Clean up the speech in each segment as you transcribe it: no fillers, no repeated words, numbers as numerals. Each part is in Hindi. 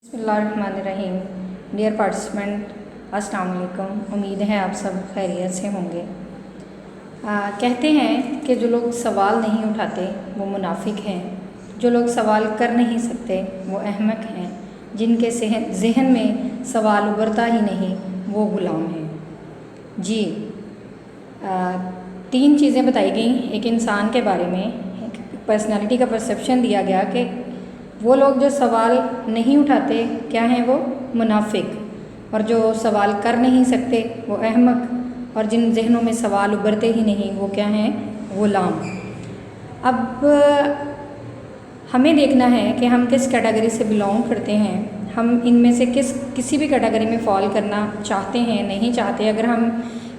बिस्मिल्लाहिर्रहमानिर्रहीम। डियर पार्टिसिपेंट, अस्सलाम वालेकुम। उम्मीद है आप सब खैरियत से होंगे। कहते हैं कि जो लोग सवाल नहीं उठाते वो मुनाफिक हैं, जो लोग सवाल कर नहीं सकते वो अहमक हैं, जिनके जहन में सवाल उभरता ही नहीं वो ग़ुलाम हैं। जी, तीन चीज़ें बताई गई एक इंसान के बारे में, एक पर्सनालिटी का परसेप्शन दिया गया कि वो लोग जो सवाल नहीं उठाते क्या हैं, वो मुनाफिक, और जो सवाल कर नहीं सकते वो अहमक, और जिन जहनों में सवाल उभरते ही नहीं वो क्या हैं, ग़ुलाम। अब हमें देखना है कि हम किस कैटेगरी से बिलोंग करते हैं, हम इनमें से किसी भी कैटेगरी में फॉल करना चाहते हैं नहीं चाहते। अगर हम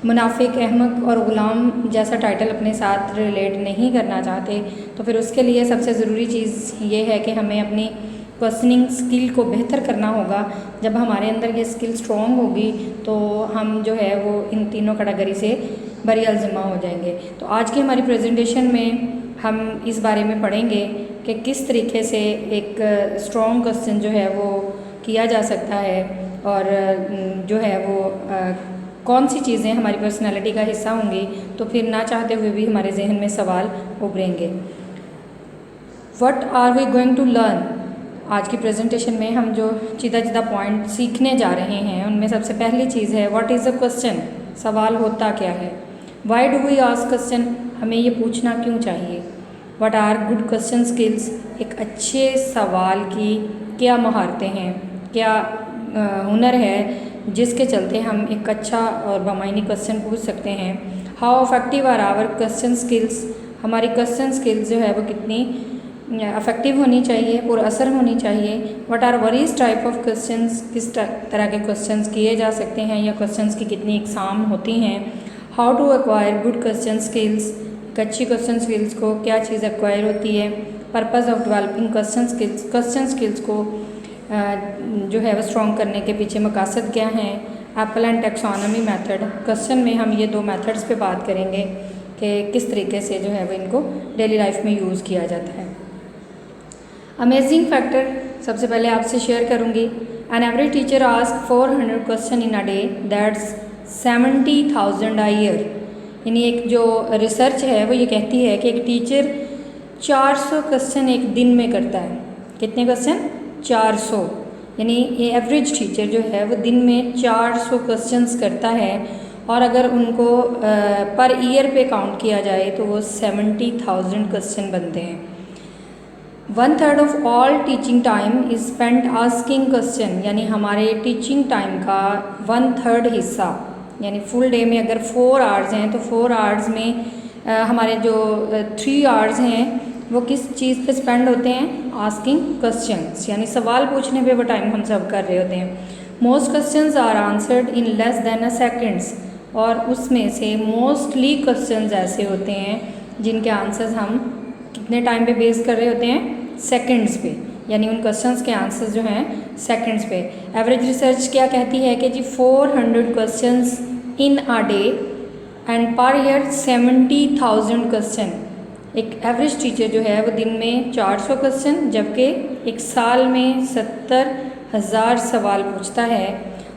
मुनाफिक, अहमक और ग़ुलाम जैसा टाइटल अपने साथ रिलेट नहीं करना चाहते तो फिर उसके लिए सबसे ज़रूरी चीज़ ये है कि हमें अपनी क्वेश्चनिंग स्किल को बेहतर करना होगा। जब हमारे अंदर ये स्किल स्ट्रॉन्ग होगी तो हम जो है वो इन तीनों कैटेगरी से बरी अलज़िमा हो जाएंगे। तो आज की हमारी प्रेजेंटेशन में हम इस बारे में पढ़ेंगे कि किस तरीके से एक स्ट्रॉन्ग क्वेश्चन जो है वो किया जा सकता है, और जो है वो कौन सी चीज़ें हमारी पर्सनालिटी का हिस्सा होंगी तो फिर ना चाहते हुए भी हमारे जहन में सवाल उभरेंगे। What are we going to learn? आज की प्रेजेंटेशन में हम जो सीधा पॉइंट सीखने जा रहे हैं उनमें सबसे पहली चीज़ है व्हाट इज़ अ क्वेश्चन। सवाल होता क्या है। Why do we ask question, हमें ये पूछना क्यों चाहिए। What are good question skills, एक अच्छे सवाल की क्या महारतें हैं, क्या हुनर है जिसके चलते हम एक अच्छा और बामायनी क्वेश्चन पूछ सकते हैं। How effective are our question skills, हमारी क्वेश्चन स्किल्स जो है वो कितनी अफेक्टिव होनी चाहिए, पुरअसर होनी चाहिए। What are various type of questions, किस तरह के क्वेश्चंस किए जा सकते हैं या क्वेश्चंस की कितनी इकसाम होती हैं। How to acquire good question skills, अच्छी क्वेश्चन स्किल्स को क्या चीज़ एक्वायर होती है। Purpose of developing question skills को जो है वो स्ट्रॉन्ग करने के पीछे मकासद क्या हैं। Apple and taxonomy method, question में हम ये दो मेथड्स पे बात करेंगे कि किस तरीके से जो है वो इनको डेली लाइफ में यूज़ किया जाता है। अमेजिंग फैक्टर सबसे पहले आपसे शेयर करूँगी। An average teacher ask 400 question in a day, that's 70,000 a year. यानी एक जो रिसर्च है वो ये कहती है कि एक टीचर 400 क्वेश्चन एक दिन में करता है। कितने क्वेश्चन? 400। यानी ये एवरेज टीचर जो है वो दिन में 400 क्वेश्चंस करता है, और अगर उनको पर ईयर पे काउंट किया जाए तो वो 70,000 क्वेश्चन बनते हैं। 1/3 of all teaching time is spent asking question, यानी हमारे टीचिंग टाइम का 1/3 हिस्सा, यानी फुल डे में अगर 4 आवर्स हैं तो 4 आवर्स में हमारे जो 3 आवर्स हैं वो किस चीज़ पे स्पेंड होते हैं? आस्किंग क्वेश्चंस, यानी सवाल पूछने पे वो टाइम हम सब कर रहे होते हैं। Most questions are answered in less than a seconds, और उसमें से मोस्टली क्वेश्चंस ऐसे होते हैं जिनके आंसर्स हम कितने टाइम पे बेस कर रहे होते हैं? सेकंड्स पे, यानी उन क्वेश्चंस के आंसर्स जो हैं सेकंड्स पे। एवरेज रिसर्च क्या कहती है कि जी 400 questions in a day and per year 70,000 question. एक एवरेज टीचर जो है वो दिन में 400 क्वेश्चन, जबकि एक साल में 70,000 सवाल पूछता है,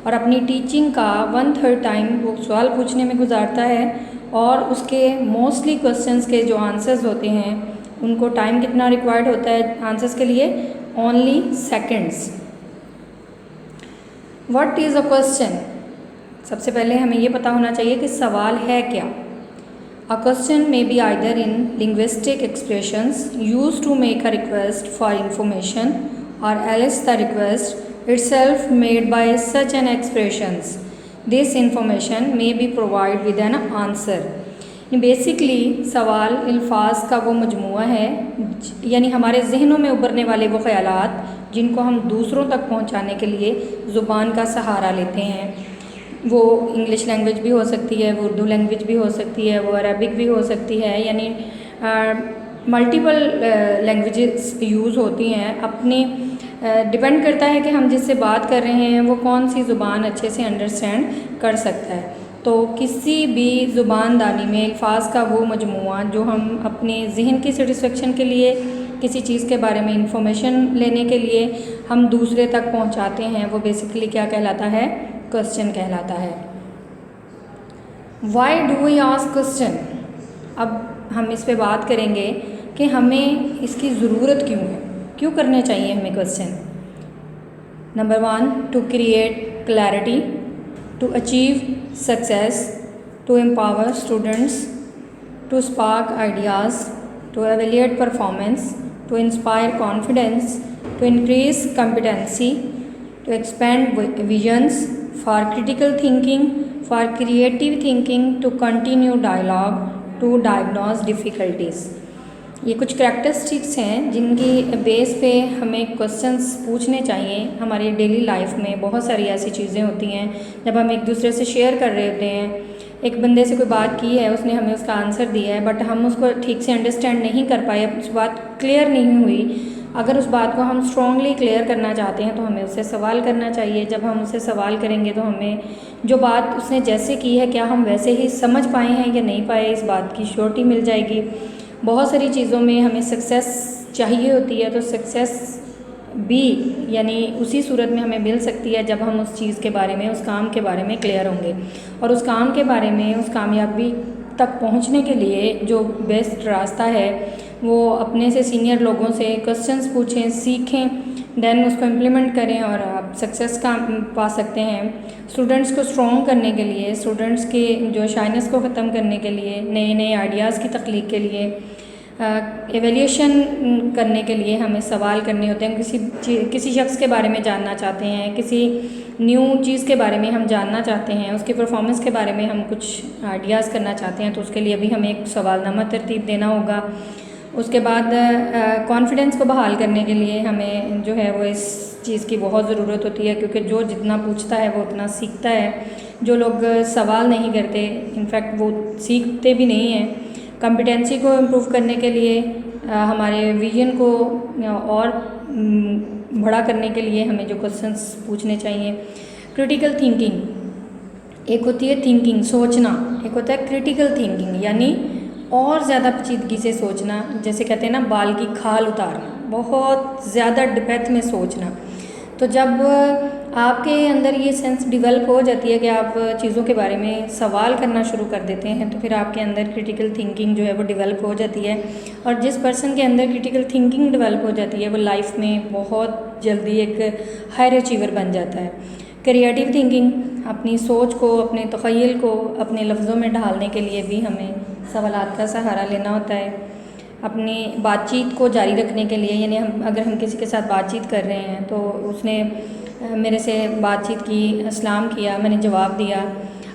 और अपनी टीचिंग का 1/3 टाइम वो सवाल पूछने में गुजारता है, और उसके मोस्टली क्वेश्चंस के जो आंसर्स होते हैं उनको टाइम कितना रिक्वायर्ड होता है आंसर्स के लिए? Only seconds. What is a question? सबसे पहले हमें ये पता होना चाहिए कि सवाल है क्या। A question may be either in linguistic expressions used to make a request for information, or else the request itself made by such an expressions. This information may be provided with an answer. Basically सवाल अल्फाज का वो मजमुआ है, यानी हमारे जहनों में उभरने वाले वो ख़यालात जिनको हम दूसरों तक पहुंचाने के लिए ज़ुबान का सहारा लेते हैं। वो इंग्लिश लैंग्वेज भी हो सकती है, वो उर्दू लैंग्वेज भी हो सकती है, वो अरबिक भी हो सकती है, यानी मल्टीपल लैंग्वेजेस यूज़ होती हैं। अपनी डिपेंड करता है कि हम जिससे बात कर रहे हैं वो कौन सी ज़ुबान अच्छे से अंडरस्टैंड कर सकता है। तो किसी भी ज़ुबानदानी में अल्फाज का वो मजमुआ जो हम अपने जहन की सेटिस्फेक्शन के लिए किसी चीज़ के बारे में इंफॉर्मेशन लेने के लिए हम दूसरे तक पहुंचाते हैं, वो बेसिकली क्या कहलाता है? क्वेश्चन कहलाता है। Why do we ask question? अब हम इस पे बात करेंगे कि हमें इसकी ज़रूरत क्यों है, क्यों करने चाहिए हमें question. Number 1, to create clarity, to achieve success, to empower students, to spark ideas, to evaluate performance, to inspire confidence, to increase competency, to expand visions, for critical thinking, for creative thinking, to continue dialogue, to diagnose difficulties। ये कुछ करैक्टरिस्टिक्स हैं जिनकी बेस पे हमें क्वेश्चंस पूछने चाहिए। हमारी डेली लाइफ में बहुत सारी ऐसी चीज़ें होती हैं जब हम एक दूसरे से शेयर कर रहे होते हैं। एक बंदे से कोई बात की है, उसने हमें उसका आंसर दिया है, बट हम उसको ठीक से अंडरस्टैंड नहीं कर पाए, उस बात क्लियर नहीं हुई। अगर उस बात को हम स्ट्रॉन्गली क्लियर करना चाहते हैं तो हमें उससे सवाल करना चाहिए। जब हम उससे सवाल करेंगे तो हमें जो बात उसने जैसे की है, क्या हम वैसे ही समझ पाए हैं या नहीं पाए, इस बात की श्योरिटी मिल जाएगी। बहुत सारी चीज़ों में हमें सक्सेस चाहिए होती है, तो सक्सेस भी यानी उसी सूरत में हमें मिल सकती है जब हम उस चीज़ के बारे में, उस काम के बारे में क्लियर होंगे। और उस काम के बारे में, उस कामयाबी तक पहुंचने के लिए जो बेस्ट रास्ता है वो अपने से सीनियर लोगों से क्वेश्चंस पूछें, सीखें, देन उसको इम्प्लीमेंट करें और आप सक्सेस का पा सकते हैं। स्टूडेंट्स को स्ट्रॉन्ग करने के लिए, स्टूडेंट्स के जो शाइनेस को ख़त्म करने के लिए, नए नए आइडियाज़ की तख्लीक के लिए, एवेल्यूशन करने के लिए हमें सवाल करने होते हैं। किसी शख्स के बारे में जानना चाहते हैं, किसी न्यू चीज़ के बारे में हम जानना चाहते हैं, उसकी परफॉर्मेंस के बारे में हम कुछ आइडियाज़ करना चाहते हैं, तो उसके लिए भी हमें एक सवालनामा तरतीब देना होगा। उसके बाद कॉन्फिडेंस को बहाल करने के लिए हमें जो है वो इस चीज़ की बहुत ज़रूरत होती है, क्योंकि जो जितना पूछता है वो उतना सीखता है। जो लोग सवाल नहीं करते, इनफैक्ट वो सीखते भी नहीं हैं। कॉम्पिटेंसी को इम्प्रूव करने के लिए, हमारे विजन को और बड़ा करने के लिए हमें जो क्वेश्चंस पूछने चाहिए। क्रिटिकल थिंकिंग, एक होती है थिंकिंग, सोचना, एक होता है क्रिटिकल थिंकिंग यानी और ज़्यादा पेचीदगी से सोचना। जैसे कहते हैं ना, बाल की खाल उतारना, बहुत ज़्यादा डेप्थ में सोचना। तो जब आपके अंदर ये सेंस डेवलप हो जाती है कि आप चीज़ों के बारे में सवाल करना शुरू कर देते हैं, तो फिर आपके अंदर क्रिटिकल थिंकिंग जो है वो डेवलप हो जाती है। और जिस पर्सन के अंदर क्रिटिकल थिंकिंग डेवलप हो जाती है वो लाइफ में बहुत जल्दी एक हायर अचीवर बन जाता है। क्रिएटिव थिंकिंग, अपनी सोच को, अपने तख़य्युल को अपने लफ्ज़ों में ढालने के लिए भी हमें सवालात का सहारा लेना होता है। अपनी बातचीत को जारी रखने के लिए, यानी अगर हम किसी के साथ बातचीत कर रहे हैं तो उसने मेरे से बातचीत की, सलाम किया, मैंने जवाब दिया।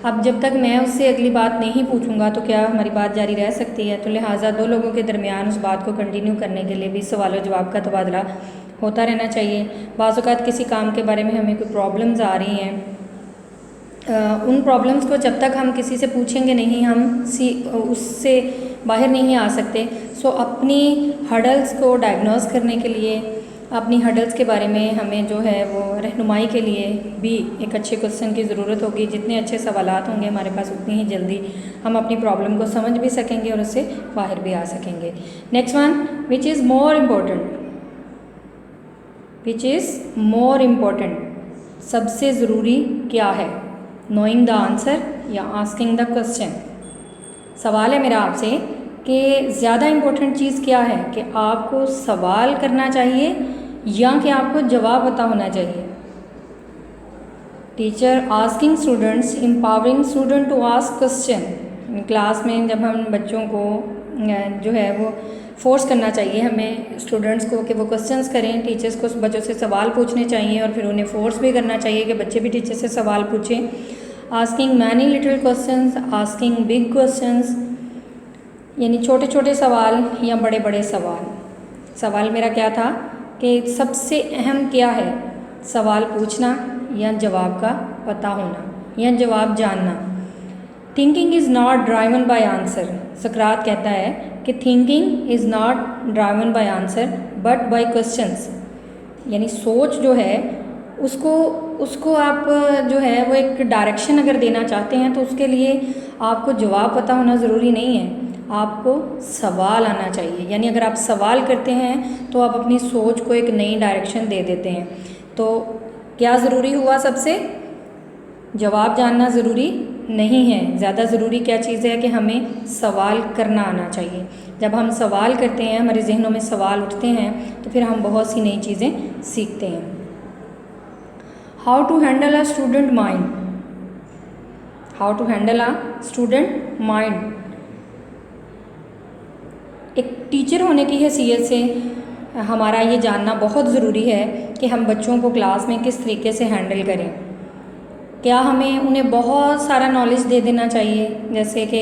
अब जब तक मैं उससे अगली बात नहीं पूछूंगा तो क्या हमारी बात जारी रह सकती है? तो लिहाजा दो लोगों के दरमियान उस बात को कंटिन्यू करने के लिए भी सवाल और जवाब का तबादला होता रहना चाहिए। बाज़ औक़ात किसी काम के बारे में हमें कोई प्रॉब्लम्स आ रही हैं, उन प्रॉब्लम्स को जब तक हम किसी से पूछेंगे नहीं, हम उससे बाहर नहीं आ सकते। सो अपनी हर्डल्स को डायग्नोस करने के लिए, अपनी हर्डल्स के बारे में हमें जो है वो रहनुमाई के लिए भी एक अच्छे क्वेश्चन की ज़रूरत होगी। जितने अच्छे सवालात होंगे हमारे पास, उतनी ही जल्दी हम अपनी प्रॉब्लम को समझ भी सकेंगे और उससे बाहर भी आ सकेंगे। Next one, which is more important, which is more important, सबसे ज़रूरी क्या है? नोइंग द आंसर या आस्किंग द क्वेश्चन। सवाल है मेरा आपसे कि ज़्यादा इम्पोर्टेंट चीज़ क्या है, कि आपको सवाल करना चाहिए या कि आपको जवाब पता होना चाहिए? Teacher asking students, empowering student to ask question. Class में जब हम बच्चों को जो है वो फोर्स करना चाहिए हमें स्टूडेंट्स को कि वो क्वेश्चंस करें। टीचर्स को बच्चों से सवाल पूछने चाहिए और फिर उन्हें फोर्स भी करना चाहिए कि बच्चे भी टीचर से सवाल पूछें। Asking many little questions, asking big questions, यानी छोटे छोटे सवाल या बड़े बड़े सवाल। सवाल मेरा क्या था कि सबसे अहम क्या है, सवाल पूछना या जवाब का पता होना या जवाब जानना। Thinking is not driven by answer. सुकरात कहता है कि thinking is not driven by answer but by questions, यानी सोच जो है उसको आप जो है वो एक डायरेक्शन अगर देना चाहते हैं तो उसके लिए आपको जवाब पता होना ज़रूरी नहीं है। आपको सवाल आना चाहिए। यानी अगर आप सवाल करते हैं तो आप अपनी सोच को एक नई डायरेक्शन दे देते हैं। तो क्या ज़रूरी हुआ, सबसे जवाब जानना ज़रूरी नहीं है, ज़्यादा ज़रूरी क्या चीज़ है कि हमें सवाल करना आना चाहिए। जब हम सवाल करते हैं, हमारे जहनों में सवाल उठते हैं, तो फिर हम बहुत सी नई चीज़ें सीखते हैं। How to handle a student mind. How to handle a student mind. एक टीचर होने की हैसियत से हमारा ये जानना बहुत ज़रूरी है कि हम बच्चों को क्लास में किस तरीके से हैंडल करें। क्या हमें उन्हें बहुत सारा नॉलेज दे देना चाहिए, जैसे कि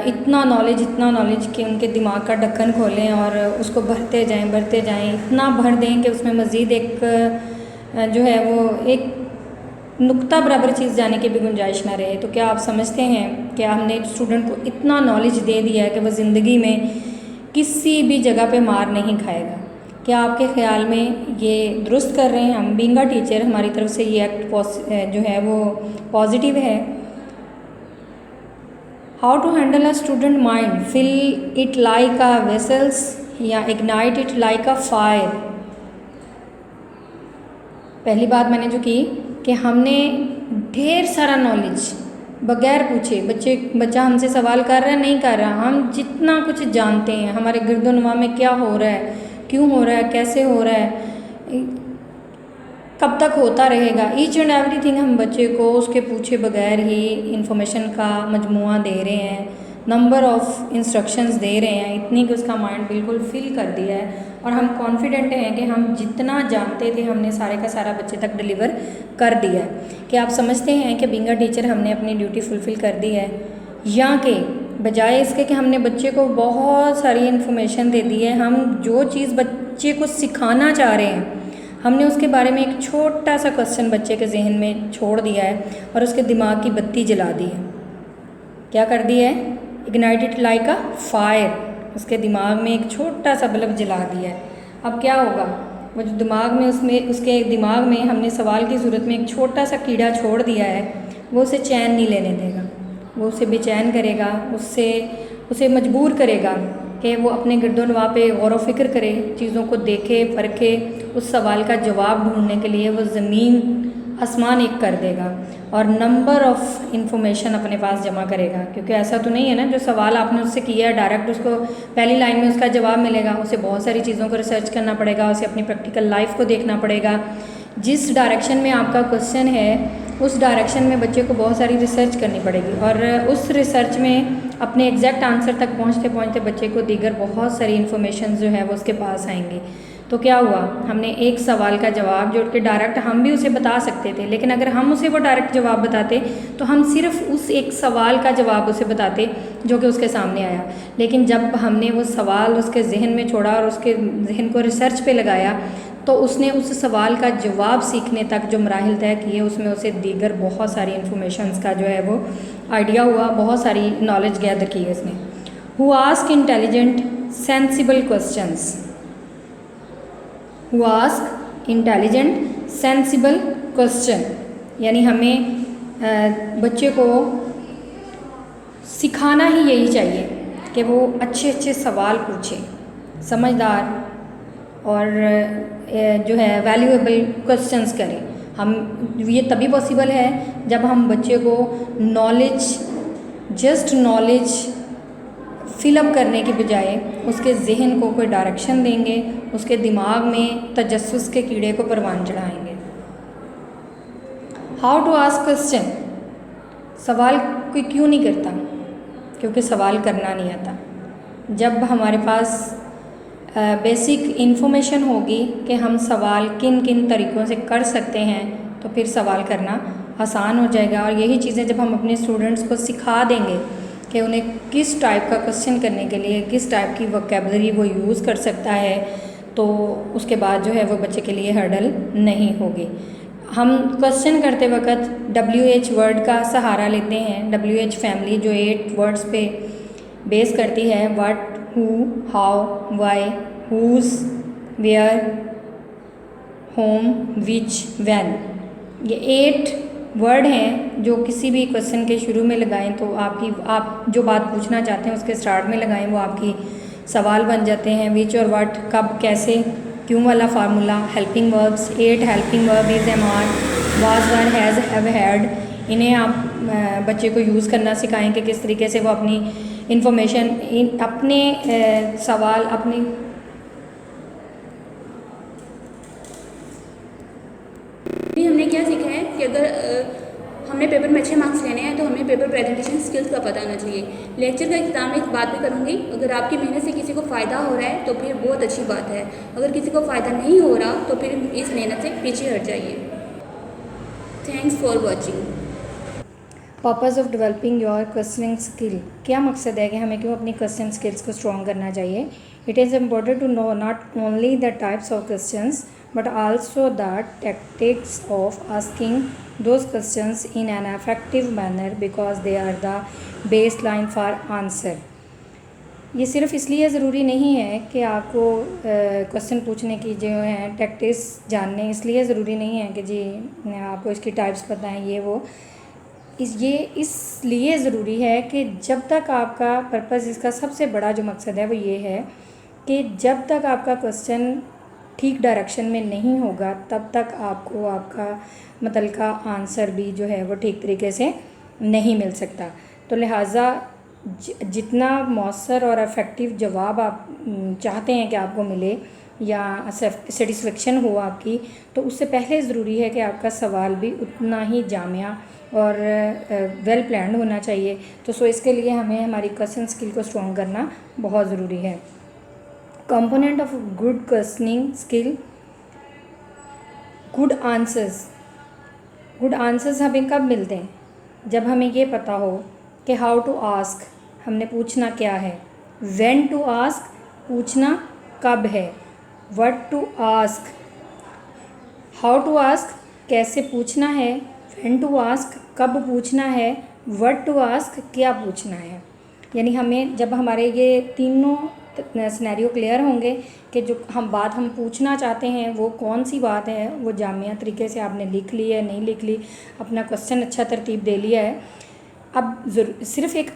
इतना नॉलेज कि उनके दिमाग का ढक्कन खोलें और उसको भरते जाएं, इतना भर दें कि उसमें मज़ीद एक जो है वो एक नुक्ता बराबर चीज़ जाने की भी गुंजाइश ना रहे। तो क्या आप समझते हैं कि हमने स्टूडेंट को इतना नॉलेज दे दिया है कि वह ज़िंदगी में किसी भी जगह पे मार नहीं खाएगा। क्या आपके ख्याल में ये दुरुस्त कर रहे हैं हम? बीइंग अ टीचर हमारी तरफ से ये एक्ट जो है वो पॉजिटिव है। How to handle a student mind. Fill it like a vessels या ignite it like a fire. पहली बात मैंने जो की कि हमने ढेर सारा नॉलेज बगैर पूछे, बच्चा हमसे सवाल कर रहा है नहीं कर रहा, हम जितना कुछ जानते हैं, हमारे गिरदोनवा में क्या हो रहा है, क्यों हो रहा है, कैसे हो रहा है, कब तक होता रहेगा, ईच एंड एवरीथिंग हम बच्चे को उसके पूछे बगैर ही इंफॉर्मेशन का मजमुआ दे रहे हैं, नंबर ऑफ़ इंस्ट्रक्शंस दे रहे हैं, इतनी कि उसका माइंड बिल्कुल फिल कर दिया है। और हम कॉन्फिडेंट हैं कि हम जितना जानते थे हमने सारे का सारा बच्चे तक डिलीवर कर दिया है। कि आप समझते हैं कि बीइंग अ टीचर हमने अपनी ड्यूटी फुलफ़िल कर दी है, या कि बजाय इसके कि हमने बच्चे को बहुत सारी इन्फॉर्मेशन दे दी है, हम जो चीज़ बच्चे को सिखाना चाह रहे हैं हमने उसके बारे में एक छोटा सा क्वेश्चन बच्चे के जहन में छोड़ दिया है और उसके दिमाग की बत्ती जला दी है। क्या कर दिया है? Ignite it like a fire. उसके दिमाग में एक छोटा सा बल्ब जला दिया है। अब क्या होगा, वो जो दिमाग में उसके दिमाग में हमने सवाल की सूरत में एक छोटा सा कीड़ा छोड़ दिया है, वो उसे चैन नहीं लेने देगा, वो उसे बेचैन करेगा, उसे मजबूर करेगा कि वो अपने गिरदोनवा पे गौर व फिक्र करे, चीज़ों को देखे परखे, उस सवाल का जवाब ढूंढने के लिए वो ज़मीन आसमान एक कर देगा और नंबर ऑफ़ इंफॉर्मेशन अपने पास जमा करेगा। क्योंकि ऐसा तो नहीं है ना जो सवाल आपने उससे किया है डायरेक्ट उसको पहली लाइन में उसका जवाब मिलेगा, उसे बहुत सारी चीज़ों को रिसर्च करना पड़ेगा, उसे अपनी प्रैक्टिकल लाइफ को देखना पड़ेगा। जिस डायरेक्शन में आपका क्वेश्चन है उस डायरेक्शन में बच्चे को बहुत सारी रिसर्च करनी पड़ेगी और उस रिसर्च में अपने एग्जैक्ट आंसर तक पहुँचते पहुँचते बच्चे को दीगर बहुत सारी इन्फॉर्मेशन जो है वो उसके पास आएंगी। तो क्या हुआ, हमने एक सवाल का जवाब जोड़ के डायरेक्ट हम भी उसे बता सकते थे, लेकिन अगर हम उसे वो डायरेक्ट जवाब बताते तो हम सिर्फ उस एक सवाल का जवाब उसे बताते जो कि उसके सामने आया। लेकिन जब हमने वो सवाल उसके जहन में छोड़ा और उसके जहन को रिसर्च पे लगाया तो उसने उस सवाल का जवाब सीखने तक जो मराहिल तय किए उसमें उसे दीगर बहुत सारी इन्फॉर्मेशंस का जो है वो आइडिया हुआ, बहुत सारी नॉलेज गैदर की है उसने। Who ask intelligent sensible questions. Who ask intelligent sensible question, यानी हमें बच्चे को सिखाना ही यही चाहिए कि वो अच्छे अच्छे सवाल पूछे, समझदार और जो है वैल्यूएबल क्वेश्चंस करें। हम ये तभी पॉसिबल है जब हम बच्चे को जस्ट नॉलेज फिलअप करने के बजाय उसके जहन को कोई डायरेक्शन देंगे, उसके दिमाग में तजस्सुस के कीड़े को परवान चढ़ाएंगे। How to ask question. सवाल कोई क्यों नहीं करता? क्योंकि सवाल करना नहीं आता। जब हमारे पास बेसिक इन्फॉर्मेशन होगी कि हम सवाल किन किन तरीक़ों से कर सकते हैं तो फिर सवाल करना आसान हो जाएगा। और यही चीज़ें जब हम अपने स्टूडेंट्स को सिखा देंगे कि उन्हें किस टाइप का क्वेश्चन करने के लिए किस टाइप की वोकैबुलरी वो यूज़ कर सकता है, तो उसके बाद जो है वो बच्चे के लिए हर्डल नहीं होगी। हम क्वेश्चन करते वक्त WH वर्ड का सहारा लेते हैं। WH फैमिली जो 8 वर्ड्स पे बेस करती है, what, who, how, why, whose, where, whom, which, when. ये 8 वर्ड हैं जो किसी भी क्वेश्चन के शुरू में लगाएं तो आप जो बात पूछना चाहते हैं उसके स्टार्ट में लगाएं, वो आपकी सवाल बन जाते हैं। विच और व्हाट, कब, कैसे, क्यों वाला formula, helping verbs, 8 helping verb, is, am, are, was, were, has, have, had. इन्हें आप बच्चे को यूज़ करना सिखाएं कि किस तरीके से वो अपनी इंफॉर्मेशन अपने सवाल अपनी हमने क्या सीखा है कि अगर हमें पेपर में अच्छे मार्क्स लेने हैं तो हमें पेपर प्रेजेंटेशन स्किल्स का पता होना चाहिए। लेक्चर का एग्जाम में एक बात भी करूँगी, अगर आपकी मेहनत से किसी को फ़ायदा हो रहा है तो फिर बहुत अच्छी बात है, अगर किसी को फ़ायदा नहीं हो रहा तो फिर इस मेहनत से पीछे हट जाइए। Thanks for watching. Purpose of developing your questioning skill, क्या मकसद है कि हमें क्यों अपनी क्वेश्चन स्किल्स को स्ट्रॉन्ग करना चाहिए। It is important to know not only the types of questions but also the tactics of asking those questions in an effective manner because they are the baseline for answer। ये सिर्फ इसलिए ज़रूरी नहीं है कि आपको क्वेश्चन पूछने की जो है टैक्टिक्स जानने, इसलिए ज़रूरी नहीं है कि जी आपको इसकी टाइप्स पता हैं ये वो। ये इसलिए ज़रूरी है कि जब तक आपका पर्पज़, इसका सबसे बड़ा जो मकसद है वो ये है कि जब तक आपका क्वेश्चन ठीक डायरेक्शन में नहीं होगा तब तक आपको आपका मुतल्लिका आंसर भी जो है वो ठीक तरीके से नहीं मिल सकता। तो लिहाजा जितना मौसर और इफ़ेक्टिव जवाब आप चाहते हैं कि आपको मिले या सेटिस्फेक्शन हो आपकी, तो उससे पहले ज़रूरी है कि आपका सवाल भी उतना ही जामिया और वेल प्लान्ड होना चाहिए। तो इसके लिए हमें हमारी क्वेश्चन स्किल को स्ट्रॉन्ग करना बहुत ज़रूरी है। Component of good questioning skill, good answers हमें कब मिलते हैं, जब हमें ये पता हो कि हाउ टू आस्क, हमने पूछना क्या है, व्हेन टू आस्क, पूछना कब है, what to ask, how to ask, कैसे पूछना है, व्हेन टू आस्क, कब पूछना है, व्हाट टू आस्क, क्या पूछना है। यानी हमें जब हमारे ये तीनों सिनेरियो क्लियर होंगे कि जो हम पूछना चाहते हैं वो कौन सी बात है, वो जामिया तरीके से आपने लिख ली है, नहीं लिख ली, अपना क्वेश्चन अच्छा तरतीब दे लिया है। अब सिर्फ एक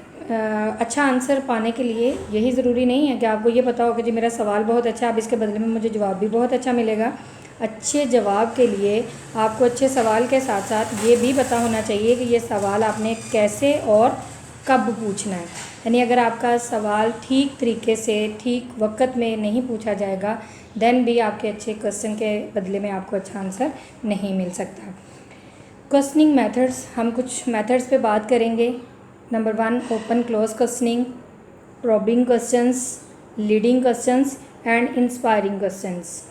अच्छा आंसर पाने के लिए यही ज़रूरी नहीं है कि आपको ये पता हो कि जी मेरा सवाल बहुत अच्छा है, अब इसके बदले में मुझे जवाब भी बहुत अच्छा मिलेगा। अच्छे जवाब के लिए आपको अच्छे सवाल के साथ साथ ये भी पता होना चाहिए कि ये सवाल आपने कैसे और कब पूछना है। यानी अगर आपका सवाल ठीक तरीके से ठीक वक्त में नहीं पूछा जाएगा देन भी आपके अच्छे क्वेश्चन के बदले में आपको अच्छा आंसर नहीं मिल सकता। क्वेश्चनिंग मेथड्स, हम कुछ मेथड्स पे बात करेंगे। Number 1 open close questioning, probing questions, leading questions and inspiring questions.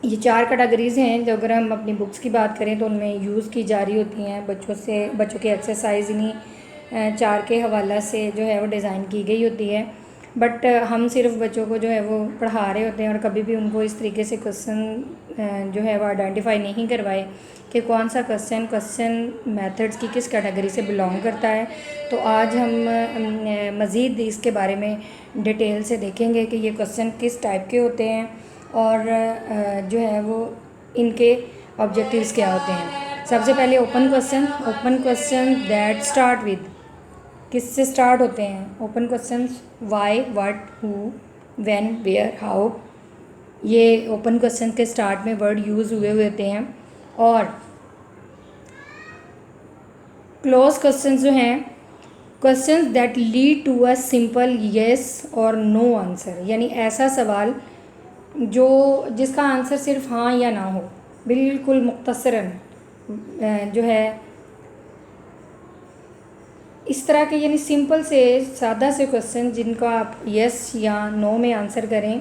ये 4 कैटेगरीज़ हैं जो अगर हम अपनी बुक्स की बात करें तो उनमें यूज़ की जा रही होती हैं। बच्चों की एक्सरसाइज इन्हीं 4 के हवाला से जो है वो डिज़ाइन की गई होती है। बट हम सिर्फ बच्चों को जो है वो पढ़ा रहे होते हैं और कभी भी उनको इस तरीके से क्वेश्चन जो है वो आइडेंटिफाई नहीं करवाए कि कौन सा क्वेश्चन मेथड्स की किस कैटेगरी से बिलोंग करता है। तो आज हम मज़ीद इसके बारे में डिटेल से देखेंगे कि ये क्वेश्चन किस टाइप के होते हैं और जो है वो इनके ऑब्जेक्टिव्स क्या होते हैं। सबसे पहले open question that start with, किससे स्टार्ट होते हैं open questions, why, what, who, when, where, how. ये ओपन क्वेश्चन के स्टार्ट में वर्ड यूज़ हुए होते हैं। और क्लोज क्वेश्चंस जो हैं, questions that lead to a simple yes और नो आंसर, यानी ऐसा सवाल जिसका आंसर सिर्फ हाँ या ना हो, बिल्कुल मुख्तसरन जो है इस तरह के, यानी सिंपल से सादा से क्वेश्चन जिनको आप यस या नो में आंसर करें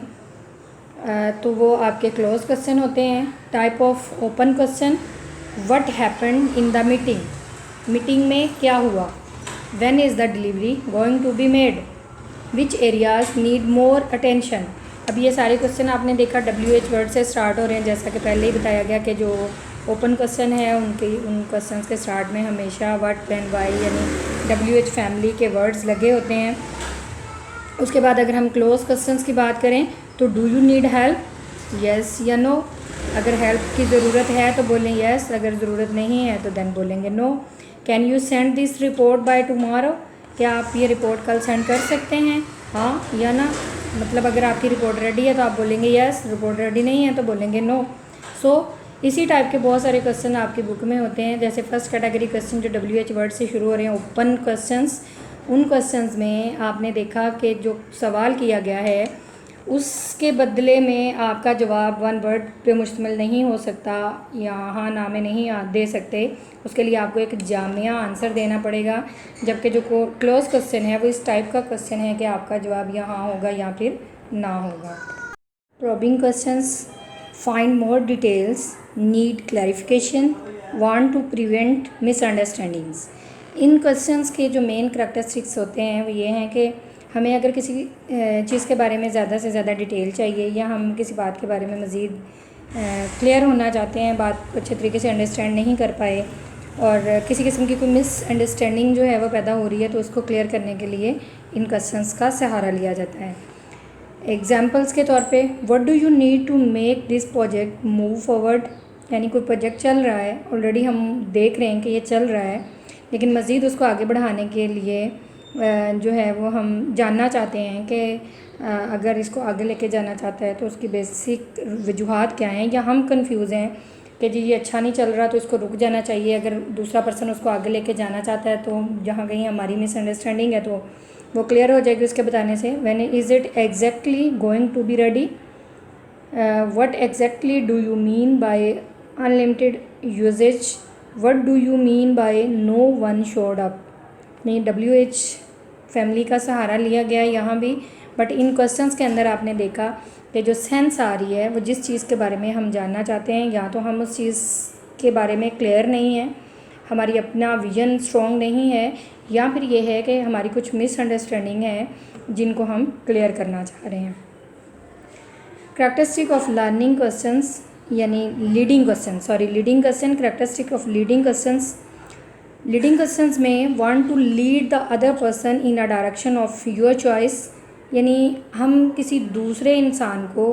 तो वो आपके क्लोज क्वेश्चन होते हैं। Type of open question, what happened in the meeting में क्या हुआ, when is the delivery going to be made, which areas need more attention. अब ये सारे क्वेश्चन आपने देखा WH वर्ड से स्टार्ट हो रहे हैं। जैसा कि पहले ही बताया गया कि जो ओपन क्वेश्चन है उन क्वेश्चंस के स्टार्ट में हमेशा व्हाट, व्हेन, व्हाई यानी WH फैमिली के वर्ड्स लगे होते हैं। उसके बाद अगर हम क्लोज क्वेश्चंस की बात करें तो do you need help, yes या नो, अगर हेल्प की ज़रूरत है तो बोलें यस, अगर ज़रूरत नहीं है तो देन बोलेंगे no. Can you send this report by tomorrow, क्या आप ये रिपोर्ट कल सेंड कर सकते हैं, हाँ या ना। मतलब अगर आपकी रिपोर्ट रेडी है तो आप बोलेंगे यस, रिपोर्ट रेडी नहीं है तो बोलेंगे नो। सो इसी टाइप के बहुत सारे क्वेश्चन आपकी बुक में होते हैं। जैसे फर्स्ट कैटेगरी क्वेश्चन जो WH वर्ड से शुरू हो रहे हैं, ओपन क्वेश्चंस, उन क्वेश्चंस में आपने देखा कि जो सवाल किया गया है उसके बदले में आपका जवाब वन वर्ड पे मुश्तमिल नहीं हो सकता, या हाँ ना में नहीं दे सकते। उसके लिए आपको एक जामिया आंसर देना पड़ेगा। जबकि जो क्लोज क्वेश्चन है वो इस टाइप का क्वेश्चन है कि आपका जवाब या हाँ होगा या फिर ना होगा। Probing questions, find more details, need clarification, want to prevent misunderstandings. इन क्वेश्चंस के जो मेन करैक्टरिस्टिक्स होते हैं वो ये हैं कि हमें अगर किसी चीज़ के बारे में ज़्यादा से ज़्यादा डिटेल चाहिए, या हम किसी बात के बारे में मज़ीद क्लियर होना चाहते हैं, बात को अच्छे तरीके से अंडरस्टैंड नहीं कर पाए और किसी किस्म की कोई मिसअंडरस्टैंडिंग जो है वो पैदा हो रही है, तो उसको क्लियर करने के लिए इन क्वेश्चंस का सहारा लिया जाता है। एग्जाम्पल्स के तौर पे, what do you need to make this project move forward, यानी कोई प्रोजेक्ट चल रहा है, ऑलरेडी हम देख रहे हैं कि ये चल रहा है, लेकिन मज़ीद उसको आगे बढ़ाने के लिए जो है वो हम जानना चाहते हैं कि अगर इसको आगे लेके जाना चाहता है तो उसकी बेसिक वजूहात क्या हैं, या हम कंफ्यूज हैं कि जी ये अच्छा नहीं चल रहा तो इसको रुक जाना चाहिए। अगर दूसरा पर्सन उसको आगे लेके जाना चाहता है तो जहाँ कहीं हमारी मिसअंडरस्टैंडिंग है तो वो क्लियर हो जाएगी उसके बताने से। When is it exactly going to be ready, what exactly do you mean by unlimited usages, what do you mean by no one showed up. नहीं, WH फैमिली का सहारा लिया गया है यहाँ भी, बट इन क्वेश्चंस के अंदर आपने देखा कि जो सेंस आ रही है वो जिस चीज़ के बारे में हम जानना चाहते हैं, या तो हम उस चीज़ के बारे में क्लियर नहीं है, हमारी अपना विजन स्ट्रॉन्ग नहीं है, या फिर ये है कि हमारी कुछ मिसअंडरस्टैंडिंग है जिनको हम क्लियर करना चाह रहे हैं। करैक्टरिस्टिक ऑफ लर्निंग क्वेश्चंस, यानी leading question, characteristic of leading questions. Leading questions में want to lead the other person in a direction of your choice, यानी हम किसी दूसरे इंसान को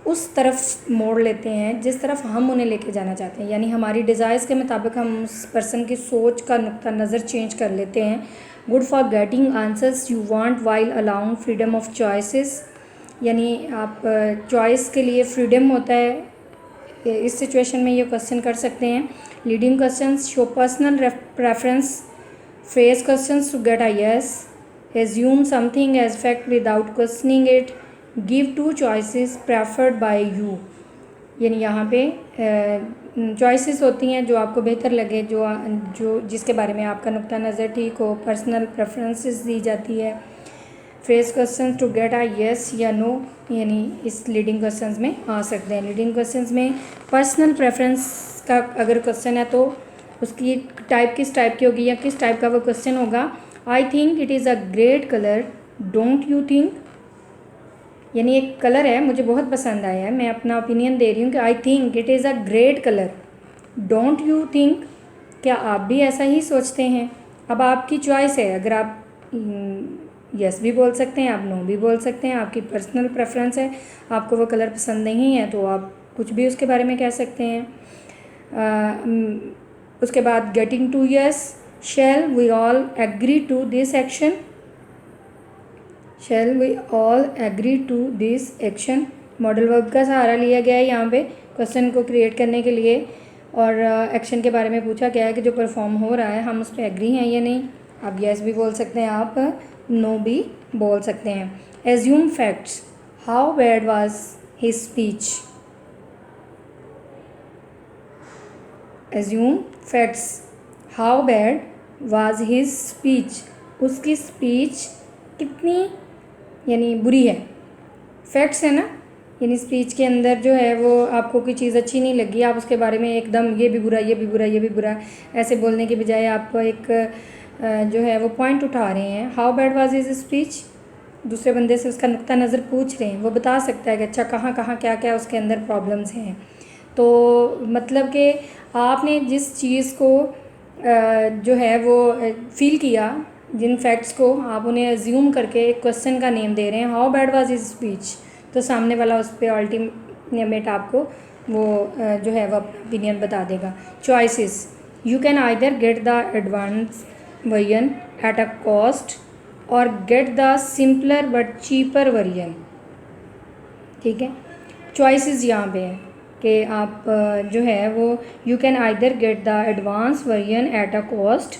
उस तरफ मोड़ लेते हैं जिस तरफ हम उन्हें लेके जाना चाहते हैं, यानी हमारी डिज़ायर्स के मुताबिक हम उस पर्सन की सोच का नुक्ता नज़र चेंज कर लेते हैं। Good for getting answers you want while allowing freedom of choices, यानी आप चॉइस के लिए फ्रीडम होता है, इस सिचुएशन में ये क्वेश्चन कर सकते हैं। Leading questions show personal preference, phrase questions to get a yes, assume something as fact without questioning it, give two choices preferred by you, यानी यहाँ पे चॉइसेस होती हैं जो आपको बेहतर लगे, जो जिसके बारे में आपका नुक्ता नज़र ठीक हो, पर्सनल प्रेफरेंसेस दी जाती है। Phrase question to get a yes या नो, यानी इस लीडिंग क्वेश्चंस में आ सकते हैं। लीडिंग क्वेश्चंस में पर्सनल प्रेफरेंस का अगर क्वेश्चन है तो उसकी टाइप किस टाइप की होगी या किस टाइप का वो क्वेश्चन होगा। I think it is a great colour, don't you think, यानी एक कलर है मुझे बहुत पसंद आया है, मैं अपना ओपिनियन दे रही हूँ कि I think it is a great colour, don't you think, क्या आप भी ऐसा ही सोचते हैं। अब आपकी चॉइस है, अगर आप यस भी बोल सकते हैं, आप नो भी बोल सकते हैं, आपकी पर्सनल प्रेफरेंस है, आपको वो कलर पसंद नहीं है तो आप कुछ भी उसके बारे में कह सकते हैं। उसके बाद getting to yes, shall we all agree to this action, shall we all agree to this action, modal verb का सहारा लिया गया है यहाँ पे क्वेश्चन को क्रिएट करने के लिए, और एक्शन के बारे में पूछा गया है कि जो परफॉर्म हो रहा है हम उस पर एग्री हैं या नहीं। आप यस भी बोल सकते हैं, आप नो भी बोल सकते हैं। Assume facts, how bad was his speech, assume facts, how bad was his speech, उसकी स्पीच कितनी यानी बुरी है। फैक्ट्स है ना, यानी स्पीच के अंदर जो है वो आपको कोई चीज़ अच्छी नहीं लगी, आप उसके बारे में एकदम ये भी बुरा, ये भी बुरा, ये भी बुरा ऐसे बोलने के बजाय आप एक जो है वो पॉइंट उठा रहे हैं। How bad was his speech, दूसरे बंदे से उसका नुक्ता नज़र पूछ रहे हैं, वो बता सकता है कि अच्छा कहाँ कहाँ क्या क्या उसके अंदर प्रॉब्लम्स हैं। तो मतलब कि आपने जिस चीज़ को जो है वो फील किया, जिन फैक्ट्स को आप उन्हें एज्यूम करके एक क्वेश्चन का नेम दे रहे हैं, how bad was his speech, तो सामने वाला उस पर अल्टीमेट आपको वो जो है वो अपना ओपिनियन बता देगा। Choices, you can either get the advance version at a cost और get the simpler but cheaper version. ठीक है, चॉइसेस यहाँ पे है कि आप जो है वो you can either get the advance version at a cost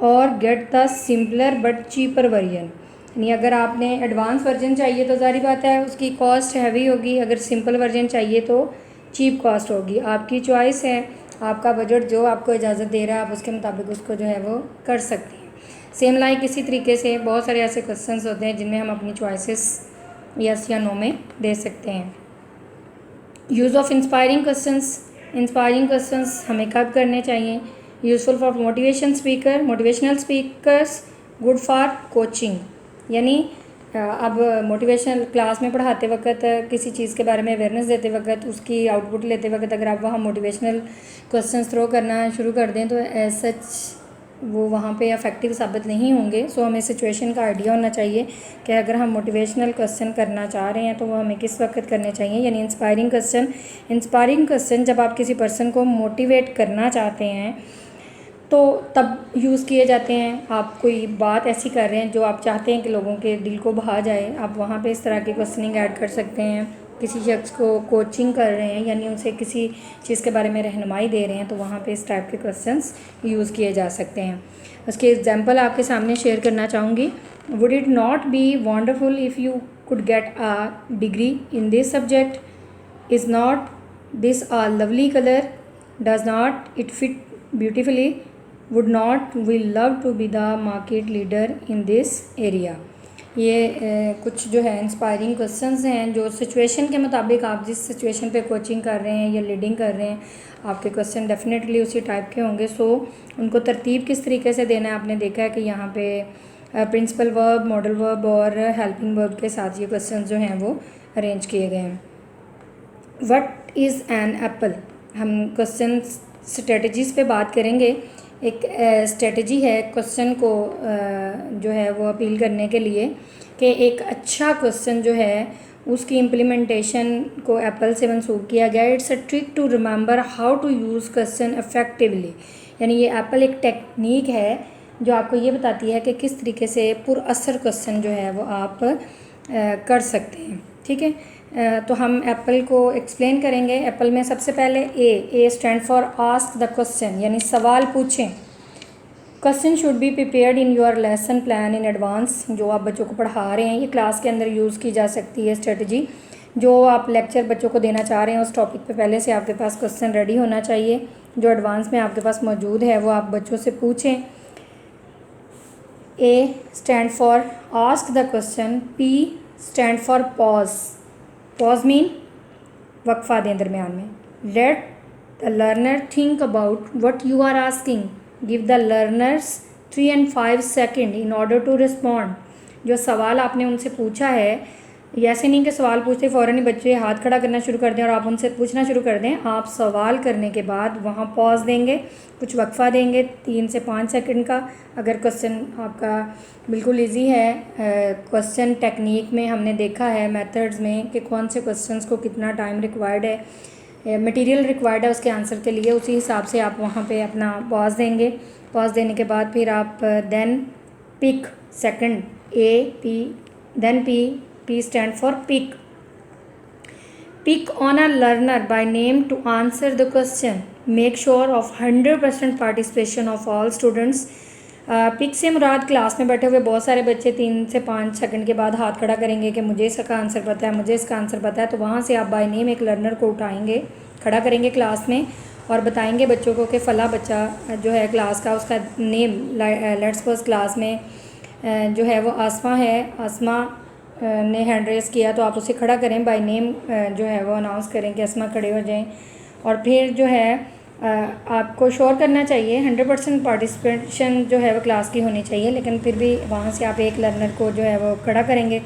और get the simpler but cheaper version. यानी अगर आपने एडवांस वर्जन चाहिए तो ज़ाहिर बात है उसकी कॉस्ट हैवी होगी, अगर सिंपल वर्जन चाहिए तो चीप कॉस्ट होगी। आपकी चॉइस है, आपका बजट जो आपको इजाज़त दे रहा है आप उसके मुताबिक उसको जो है वो कर सकते हैं। सेम लाइक इसी तरीके से बहुत सारे ऐसे क्वेश्चंस होते हैं जिनमें हम अपनी चॉइसेस यस या नो में दे सकते हैं। Use of inspiring questions, inspiring questions हमें कब करने चाहिए? Useful for motivation speaker, motivational speakers, good for coaching. यानी अब मोटिवेशनल क्लास में पढ़ाते वक्त किसी चीज़ के बारे में अवेयरनेस देते वक्त उसकी आउटपुट लेते वक्त अगर आप वहाँ मोटिवेशनल क्वेश्चंस थ्रो करना शुरू कर दें तो एज सच वो वहाँ पे इफ़ेक्टिव साबित नहीं होंगे। सो हमें सिचुएशन का आइडिया होना चाहिए कि अगर हम मोटिवेशनल क्वेश्चन करना चाह रहे हैं तो वो हमें किस वक्त करने चाहिए। यानी इंस्पायरिंग क्वेश्चन, इंस्पायरिंग क्वेश्चन जब आप किसी पर्सन को मोटिवेट करना चाहते हैं तो तब यूज़ किए जाते हैं। आप कोई बात ऐसी कर रहे हैं जो आप चाहते हैं कि लोगों के दिल को भा जाए, आप वहाँ पे इस तरह की क्वेश्चनिंग ऐड कर सकते हैं। किसी शख्स को कोचिंग कर रहे हैं यानी उनसे किसी चीज़ के बारे में रहनुमाई दे रहे हैं तो वहाँ पे इस टाइप के क्वेश्चंस यूज़ किए जा सकते हैं। उसके एग्जांपल आपके सामने शेयर करना चाहूँगी। Would it not be wonderful if you could get a degree in this subject? Is not this a lovely colour? Does not it fit beautifully? Would not we love to be the market leader in this area? ये कुछ जो है इंस्पायरिंग क्वेश्चंस हैं जो सिचुएशन के मुताबिक आप जिस सिचुएशन पे कोचिंग कर रहे हैं या लीडिंग कर रहे हैं आपके क्वेश्चन डेफिनेटली उसी टाइप के होंगे। सो उनको तरतीब किस तरीके से देना है आपने देखा है कि यहाँ पे प्रिंसिपल वर्ब, मॉडल वर्ब और हेल्पिंग वर्ब के साथ ये क्वेश्चन जो हैं वो अरेंज किए गए हैं। What is an apple? हम क्वेश्चन स्ट्रेटजीज़ पे बात करेंगे। एक स्ट्रेटजी है क्वेश्चन को जो है वो अपील करने के लिए कि एक अच्छा क्वेश्चन जो है उसकी इम्प्लीमेंटेशन को एप्पल से मंसूब किया गया। It's a trick to remember how to use question effectively. यानी ये एप्पल एक टेक्निक है जो आपको ये बताती है कि किस तरीके से पुरअसर क्वेश्चन जो है वो आप कर सकते हैं। ठीक है, तो हम एप्पल को एक्सप्लेन करेंगे। एप्पल में सबसे पहले A stand for ask the question, यानी सवाल पूछें। Question should be prepared in your lesson plan in advance. जो आप बच्चों को पढ़ा रहे हैं ये क्लास के अंदर यूज़ की जा सकती है स्ट्रेटजी। जो आप लेक्चर बच्चों को देना चाह रहे हैं उस टॉपिक पे पहले से आपके पास क्वेश्चन रेडी होना चाहिए जो एडवांस में आपके पास मौजूद है, वो आप बच्चों से पूछें। A stand for ask the question, P stand for pause. Pause mean वक्फा दें दरमियान में। Let the learner think about what you are asking. Give the learners 3 and 5 second in order to respond. जो सवाल आपने उनसे पूछा है, ऐसे नहीं कि सवाल पूछते फ़ौरन ही बच्चे हाथ खड़ा करना शुरू कर दें और आप उनसे पूछना शुरू कर दें। आप सवाल करने के बाद वहाँ पॉज देंगे, कुछ वक्फा देंगे 3 से 5 सेकंड का। अगर क्वेश्चन आपका बिल्कुल इजी है, क्वेश्चन टेक्निक में हमने देखा है मेथड्स में कि कौन से क्वेश्चंस को कितना टाइम रिक्वायर्ड है, मटेरियल रिक्वायर्ड है उसके आंसर के लिए, उसी हिसाब से आप वहाँ पे अपना पॉज देंगे। पॉज देने के बाद फिर आप then pick second, A P then P stand for pick. Pick on a learner by name to answer the question. Make sure of 100% participation of all students. Pick से मुराद क्लास में बैठे हुए बहुत सारे बच्चे 3 से 5 सेकंड के बाद हाथ खड़ा करेंगे कि मुझे इसका आंसर पता है, मुझे इसका आंसर पता है। तो वहाँ से आप बाय नेम एक लर्नर को उठाएंगे, खड़ा करेंगे क्लास में और बताएंगे बच्चों को कि फ़ला बच्चा जो है क्लास का, उसका नेम लेट्स सपोज क्लास में जो है वो आसमा है, आसमा ने हैंड रेस किया तो आप उसे खड़ा करें, बाय नेम जो है वो अनाउंस करें कि आसमा खड़े हो जाएं। और फिर जो है आपको श्योर करना चाहिए 100% पार्टिसिपेशन जो है वो क्लास की होनी चाहिए, लेकिन फिर भी वहाँ से आप एक लर्नर को जो है वो खड़ा करेंगे।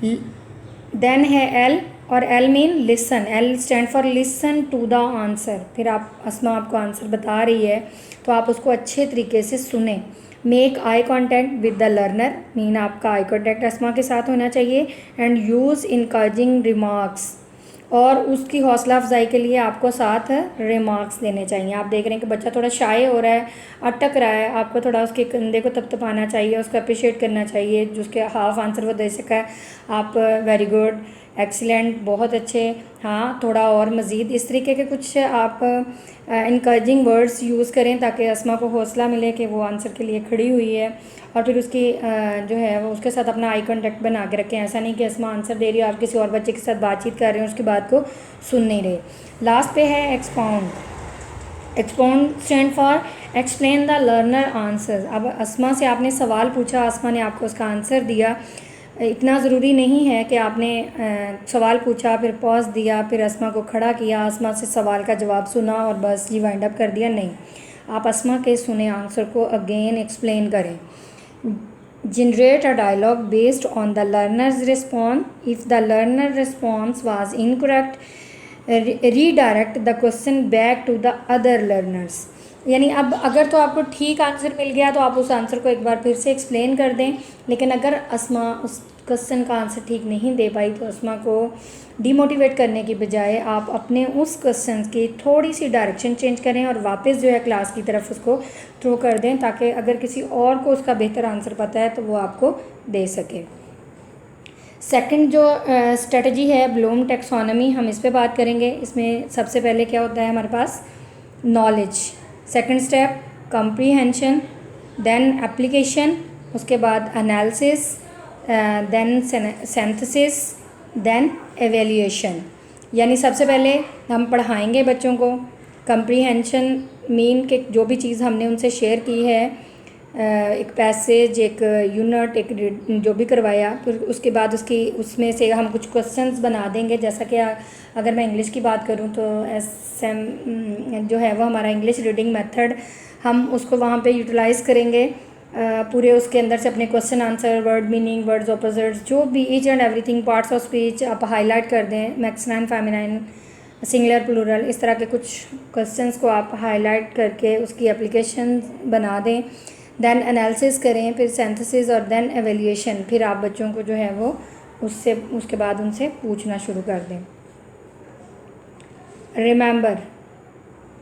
देन है एल, और L mean listen. L stand for listen to the answer. फिर आप आसमा आपको आंसर बता रही है तो आप उसको अच्छे तरीके से सुने। Make eye contact with the learner, mean आपका आई कॉन्टैक्ट आसमा के साथ होना चाहिए। And use encouraging remarks. और उसकी हौसला अफजाई के लिए आपको 7 रिमार्क्स देने चाहिए। आप देख रहे हैं कि बच्चा थोड़ा शाय हो रहा है, अटक रहा है, आपको थोड़ा उसके कंधे को तपतपाना चाहिए, उसको अप्रिशिएट करना चाहिए। जो उसके हाफ आंसर वो दे सका है, आप वेरी गुड, एक्सीलेंट, बहुत अच्छे, हाँ थोड़ा और मज़ीद, इस तरीके के कुछ आप इनकरेजिंग वर्ड्स यूज़ करें ताकि अस्मा को हौसला मिले कि वो आंसर के लिए खड़ी हुई है। और फिर उसकी जो है वो उसके साथ अपना आई कांटेक्ट बना के रखें। ऐसा नहीं कि अस्मा आंसर दे रही है, आप किसी और बच्चे के साथ बातचीत कर रहे हैं, उसकी बात को सुन नहीं रहे। लास्ट पे है expound. Expound stand for explain the learner answer. अब अस्मा से आपने सवाल पूछा, अस्मा ने आपको उसका आंसर दिया। इतना ज़रूरी नहीं है कि आपने सवाल पूछा, फिर पॉज दिया, फिर अस्मा को खड़ा किया, अस्मा से सवाल का जवाब सुना और बस जी वाइंड अप कर दिया। नहीं, आप अस्मा के सुने आंसर को अगेन एक्सप्लेन करें। Generate a dialogue based on the learner's response. If the learner response was incorrect, redirect the question back to the other learners. यानी अब अगर तो आपको ठीक आंसर मिल गया तो आप उस आंसर को एक बार फिर से एक्सप्लेन कर दें, लेकिन अगर अस्मा उस क्वेश्चन का आंसर ठीक नहीं दे पाई तो अस्मा को डीमोटिवेट करने की बजाय आप अपने उस क्वेश्चन की थोड़ी सी डायरेक्शन चेंज करें और वापस जो है क्लास की तरफ उसको थ्रो कर दें, ताकि अगर किसी और को उसका बेहतर आंसर पता है तो वो आपको दे सके। सेकंड जो स्ट्रेटजी है ब्लूम टैक्सोनॉमी, हम इस पे बात करेंगे। इसमें सबसे पहले क्या होता है हमारे पास, knowledge. Second step comprehension, then application, उसके बाद analysis, then synthesis, then evaluation. यानी सबसे पहले हम पढ़ाएंगे बच्चों को। कॉम्प्रीहेंशन मीन कि जो भी चीज़ हमने उनसे शेयर की है, एक पैसेज, एक यूनिट, एक जो भी करवाया, फिर उसके बाद उसमें से हम कुछ क्वेश्चंस बना देंगे। जैसा कि अगर मैं इंग्लिश की बात करूं तो SM जो है वो हमारा इंग्लिश रीडिंग मेथड, हम उसको वहाँ पे यूटिलाइज़ करेंगे। पूरे उसके अंदर से अपने question answer, word meaning, words opposites, जो भी each and everything, parts of speech आप हाईलाइट कर दें, मैक्सिमाइन, फेमिनाइन, सिंगुलर, प्लूरल, इस तरह के कुछ क्वेश्चंस को आप हाईलाइट करके उसकी एप्लीकेशन बना दें। देन एनालिसिस करें, फिर सिंथेसिस और देन एवेल्यूएशन। फिर आप बच्चों को जो है वो उसके बाद उनसे पूछना शुरू कर दें। Remember,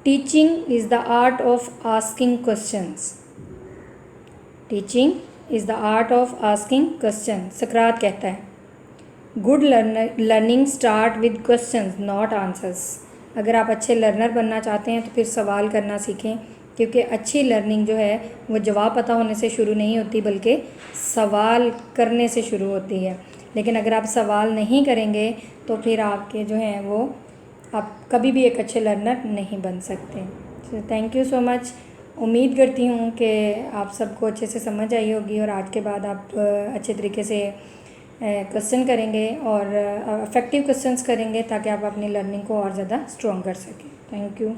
teaching is the art of asking questions. Teaching is the art of asking question. सकरात कहता है good learning start with questions not answers. अगर आप अच्छे लर्नर बनना चाहते हैं तो फिर सवाल करना सीखें, क्योंकि अच्छी लर्निंग जो है वो जवाब पता होने से शुरू नहीं होती बल्कि सवाल करने से शुरू होती है। लेकिन अगर आप सवाल नहीं करेंगे तो फिर आपके जो हैं वो आप कभी भी एक अच्छे लर्नर नहीं बन सकते। Thank you so much. उम्मीद करती हूँ कि आप सबको अच्छे से समझ आई होगी और आज के बाद आप अच्छे तरीके से क्वेश्चन करेंगे और इफ़ेक्टिव क्वेश्चंस करेंगे ताकि आप अपनी लर्निंग को और ज़्यादा स्ट्रॉन्ग कर सकें। Thank you.